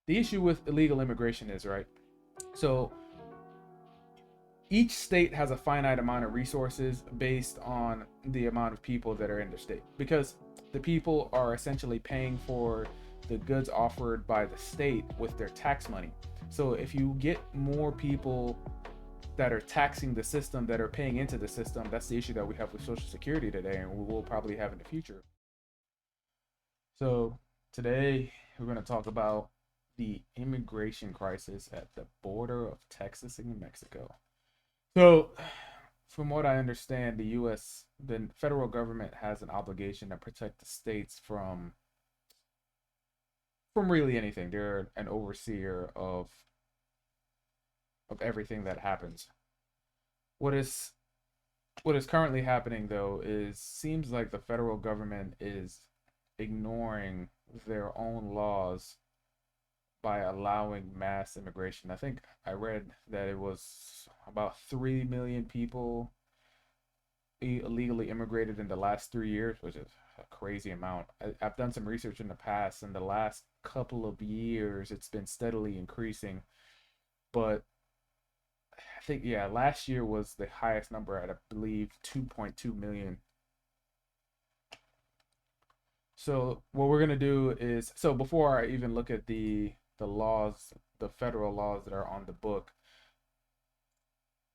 the issue with illegal immigration is, right? So each state has a finite amount of resources based on the amount of people that are in the state, because the people are essentially paying for the goods offered by the state with their tax money. So if you get more people that are taxing the system, that are paying into the system, that's the issue that we have with Social Security today, and we will probably have in the future. So today we're going to talk about the immigration crisis at the border of Texas and New Mexico. So, from what I understand, the U.S., the federal government has an obligation to protect the states from really anything. They're an overseer of everything that happens. What is what is currently happening though is seems like the federal government is ignoring their own laws by allowing mass immigration. I think I read that it was about 3 million people illegally immigrated in the last 3 years, which is a crazy amount. Have done some research in the past. In the last couple of years, it's been steadily increasing. But I think, yeah, last year was the highest number at, I believe, 2.2 million. So what we're gonna do is, so before I even look at the laws, the federal laws that are on the book,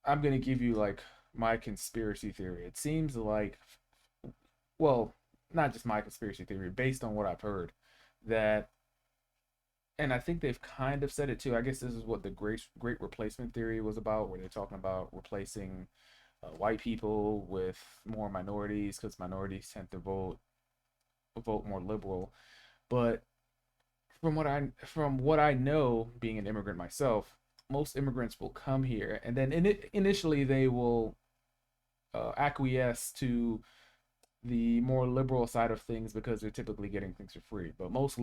I'm gonna give you like my conspiracy theory. It seems like, well, not just my conspiracy theory, based on what I've heard, that, and I think they've kind of said it too. I guess this is what the great replacement theory was about, where they're talking about replacing white people with more minorities because minorities tend to vote more liberal. But from what I know, being an immigrant myself, most immigrants will come here, and then initially they will acquiesce to the more liberal side of things because they're typically getting things for free. But most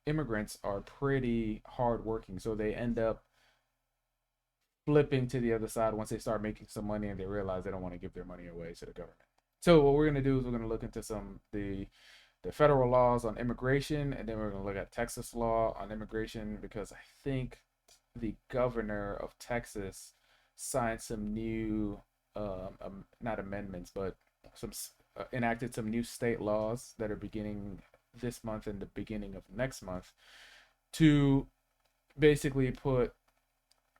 immigrants are pretty hardworking, so they end up flipping to the other side once they start making some money and they realize they don't want to give their money away to the government. So what we're gonna do is we're gonna look into some the federal laws on immigration, and then we're gonna look at Texas law on immigration because I think the governor of Texas signed some new, not amendments, but some enacted some new state laws that are beginning this month and the beginning of next month to basically put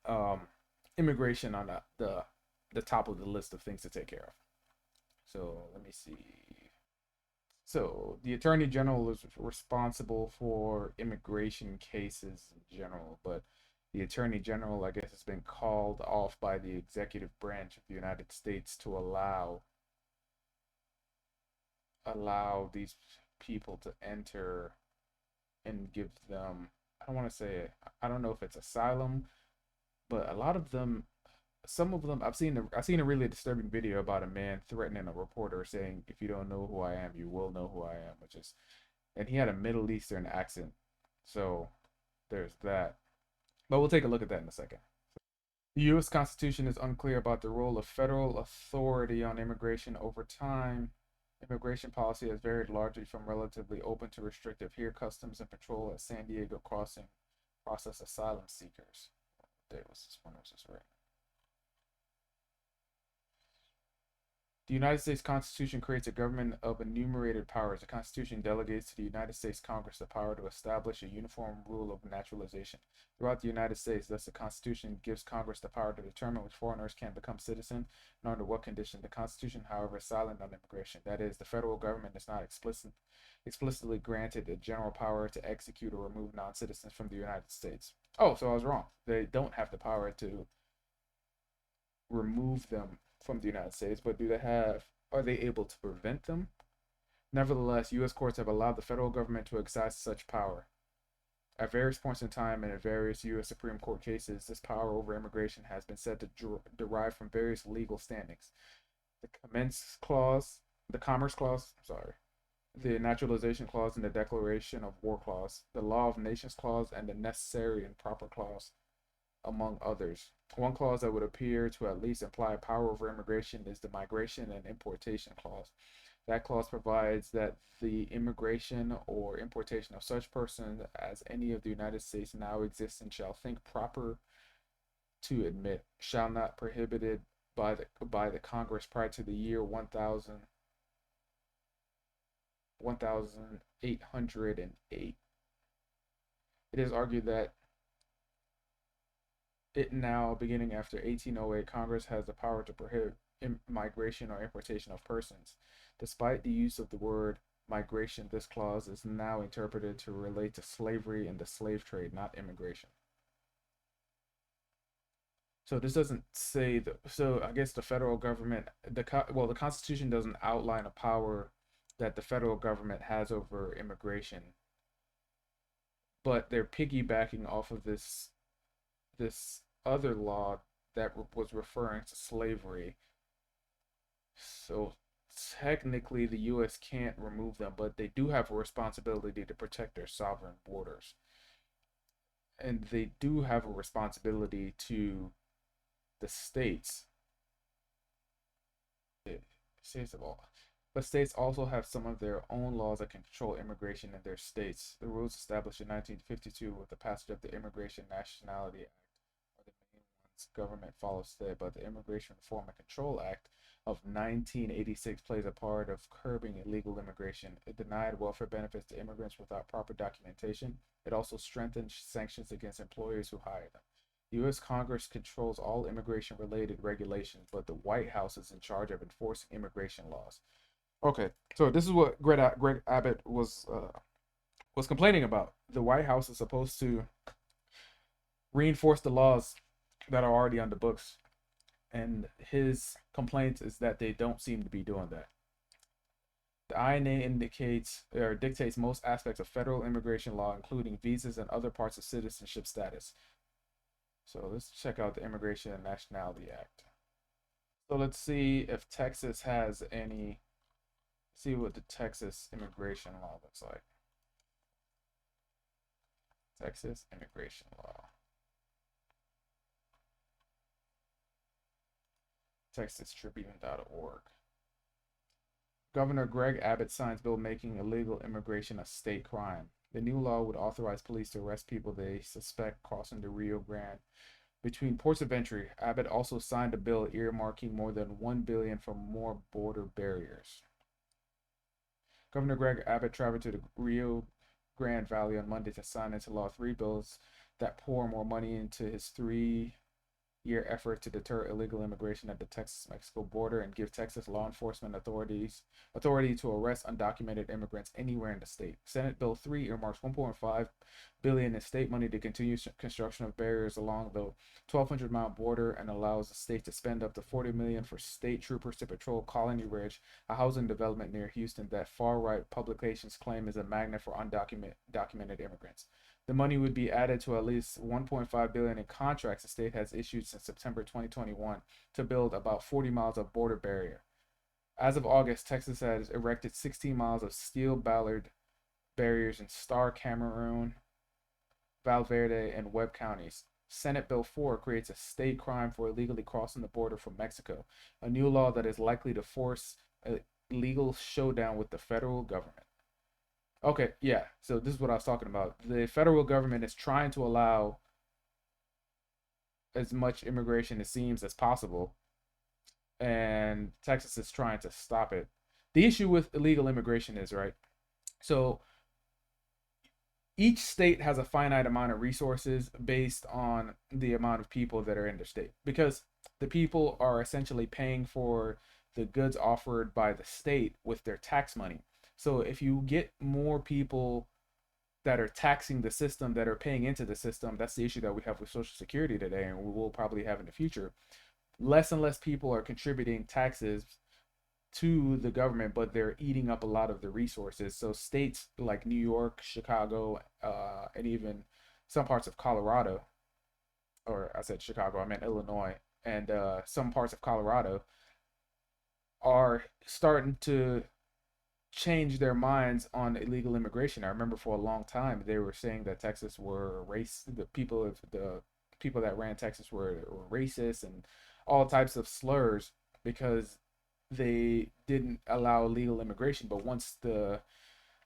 um, immigration on the top of the list of things to take care of. So let me see. So the attorney general is responsible for immigration cases in general, but the attorney general, I guess, has been called off by the executive branch of the United States to allow these people to enter and give them, I don't want to say, I don't know if it's asylum, but a lot of them, some of them, I've seen a really disturbing video about a man threatening a reporter saying, if you don't know who I am, you will know who I am, which is, and he had a Middle Eastern accent. So there's that. But we'll take a look at that in a second. The US Constitution is unclear about the role of federal authority on immigration over time. Immigration policy has varied largely from relatively open to restrictive. Here, Customs and Patrol at San Diego crossing process asylum seekers. What day was this one? Was this right? The United States Constitution creates a government of enumerated powers. The Constitution delegates to the United States Congress the power to establish a uniform rule of naturalization throughout the United States. Thus, the Constitution gives Congress the power to determine which foreigners can become citizens and under what condition. The Constitution, however, is silent on immigration. That is, the federal government is not explicitly granted the general power to execute or remove non-citizens from the United States. Oh, so I was wrong. They don't have the power to remove them from the United States, but are they able to prevent them? Nevertheless, U.S. courts have allowed the federal government to exercise such power. At various points in time and in various U.S. Supreme Court cases, this power over immigration has been said to derive from various legal standings. The Commence Clause, the Commerce Clause, sorry, the Naturalization Clause, and the Declaration of War Clause, the Law of Nations Clause, and the Necessary and Proper Clause, among others. One clause that would appear to at least imply power over immigration is the Migration and Importation Clause. That clause provides that the immigration or importation of such persons as any of the United States now exists and shall think proper to admit shall not prohibited by the Congress prior to the year 1808. It is argued that it now, beginning after 1808, Congress has the power to prohibit migration or importation of persons. Despite the use of the word migration, this clause is now interpreted to relate to slavery and the slave trade, not immigration. So this doesn't say the. So I guess the federal government, the Constitution doesn't outline a power that the federal government has over immigration, but they're piggybacking off of this other law that was referring to slavery. So technically, the U.S. can't remove them, but they do have a responsibility to protect their sovereign borders, and they do have a responsibility to the states. States of all. But states also have some of their own laws that control immigration in their states. The rules established in 1952 with the passage of the Immigration Nationality Act are the main ones government follows today, but the Immigration Reform and Control Act of 1986 plays a part of curbing illegal immigration. It denied welfare benefits to immigrants without proper documentation. It also strengthened sanctions against employers who hire them. The U.S. Congress controls all immigration related regulations, but the White House is in charge of enforcing immigration laws. Okay, so this is what Greg Abbott was complaining about. The White House is supposed to reinforce the laws that are already on the books, and his complaint is that they don't seem to be doing that. The INA indicates or dictates most aspects of federal immigration law, including visas and other parts of citizenship status. So let's check out the Immigration and Nationality Act. So let's see if Texas has any. See what the Texas immigration law looks like. Texas immigration law. TexasTribune.org. Governor Greg Abbott signs bill making illegal immigration a state crime. The new law would authorize police to arrest people they suspect crossing the Rio Grande between ports of entry. Abbott also signed a bill earmarking more than $1 billion for more border barriers. Governor Greg Abbott traveled to the Rio Grande Valley on Monday to sign into law three bills that pour more money into his 3-year effort to deter illegal immigration at the Texas-Mexico border and give Texas law enforcement authority to arrest undocumented immigrants anywhere in the state. Senate Bill 3 earmarks $1.5 billion in state money to continue construction of barriers along the 1,200-mile border and allows the state to spend up to $40 million for state troopers to patrol Colony Ridge, a housing development near Houston that far-right publications claim is a magnet for undocumented immigrants. The money would be added to at least $1.5 billion in contracts the state has issued since September 2021 to build about 40 miles of border barrier. As of August, Texas has erected 16 miles of steel ballard barriers in Starr, Cameroon, Valverde, and Webb counties. Senate Bill 4 creates a state crime for illegally crossing the border from Mexico, a new law that is likely to force a legal showdown with the federal government. Okay, yeah. So this is what I was talking about. The federal government is trying to allow as much immigration, it seems, as possible, and Texas is trying to stop it. The issue with illegal immigration is, right? So each state has a finite amount of resources based on the amount of people that are in the state because the people are essentially paying for the goods offered by the state with their tax money. So if you get more people that are taxing the system, that are paying into the system, that's the issue that we have with Social Security today, and we will probably have in the future. Less and less people are contributing taxes to the government, but they're eating up a lot of the resources. So states like New York, Chicago, and even some parts of Colorado, or I said Chicago, I meant Illinois, and some parts of Colorado are starting to change their minds on illegal immigration. I remember for a long time they were saying that Texas were the people that ran Texas were racist and all types of slurs because they didn't allow illegal immigration. But once the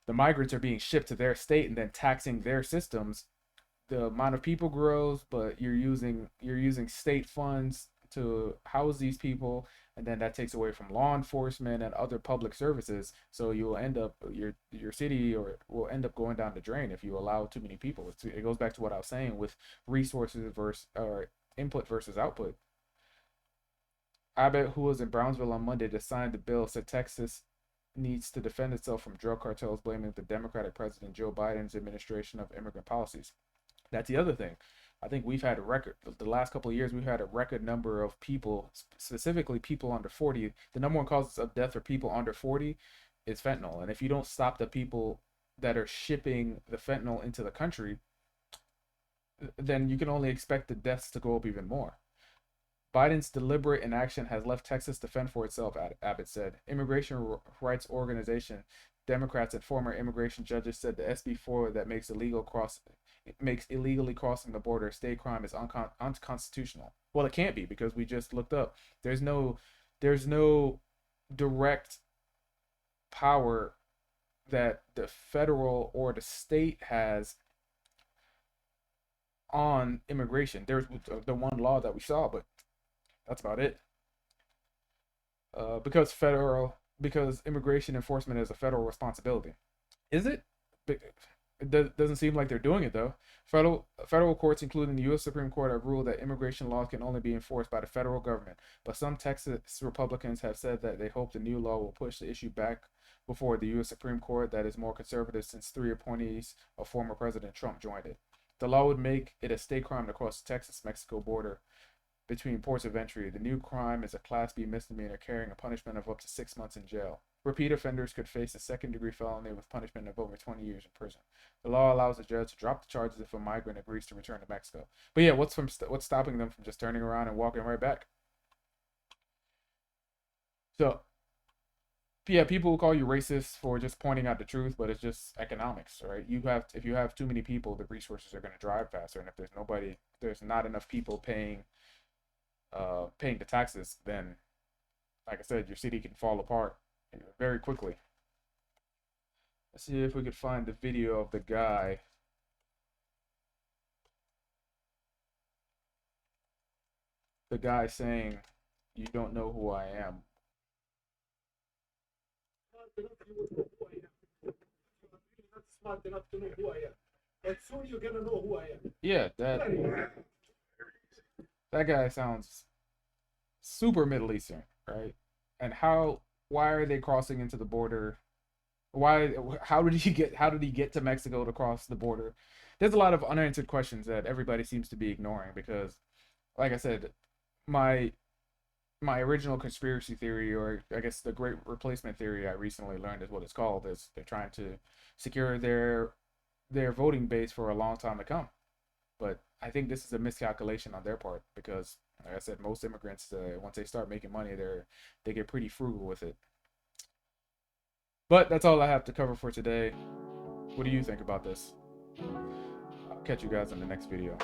migrants are being shipped to their state and then taxing their systems, the amount of people grows, but you're using state funds to house these people, and then that takes away from law enforcement and other public services. So you'll end up your city or will end up going down the drain if you allow too many people. It goes back to what I was saying with resources versus or input versus output. Abbott, who was in Brownsville on Monday to sign the bill, said Texas needs to defend itself from drug cartels, blaming the Democratic President Joe Biden's administration of immigrant policies. That's the other thing. I think we've had a record, the last couple of years, we've had a record number of people, specifically people under 40. The number one causes of death for people under 40 is fentanyl. And if you don't stop the people that are shipping the fentanyl into the country, then you can only expect the deaths to go up even more. Biden's deliberate inaction has left Texas to fend for itself, Abbott said. Immigration rights organization Democrats and former immigration judges said the SB4 that makes illegally crossing the border a state crime is unconstitutional. Well, it can't be because we just looked up. There's no direct power that the federal or the state has on immigration. There's the one law that we saw, but that's about it. Because immigration enforcement is a federal responsibility. Is it? It doesn't seem like they're doing it though. Federal courts, including the U.S. Supreme Court, have ruled that immigration laws can only be enforced by the federal government. But some Texas Republicans have said that they hope the new law will push the issue back before the U.S. Supreme Court, that is more conservative since 3 appointees of former President Trump joined it. The law would make it a state crime to cross the Texas-Mexico border between ports of entry. The new crime is a Class B misdemeanor carrying a punishment of up to 6 months in jail. Repeat offenders could face a second-degree felony with punishment of over 20 years in prison. The law allows the judge to drop the charges if a migrant agrees to return to Mexico. But yeah, what's stopping them from just turning around and walking right back? So yeah, people will call you racist for just pointing out the truth, but it's just economics, right? If you have too many people, the resources are going to drive faster, and if there's not enough people paying the taxes, then, like I said, your city can fall apart very quickly. Let's see if we could find the video of the guy. The guy saying, "You don't know who I am." Smart enough to know who I am. And soon you're gonna know who I am. Yeah, that guy sounds super Middle Eastern, right? And why are they crossing into the border? Why how did he get to Mexico to cross the border? There's a lot of unanswered questions that everybody seems to be ignoring because, like I said, my my original conspiracy theory, or I guess the great replacement theory I recently learned is what it's called, is they're trying to secure their voting base for a long time to come. But I think this is a miscalculation on their part because, like I said, most immigrants, once they start making money, they get pretty frugal with it. But that's all I have to cover for today. What do you think about this? I'll catch you guys in the next video.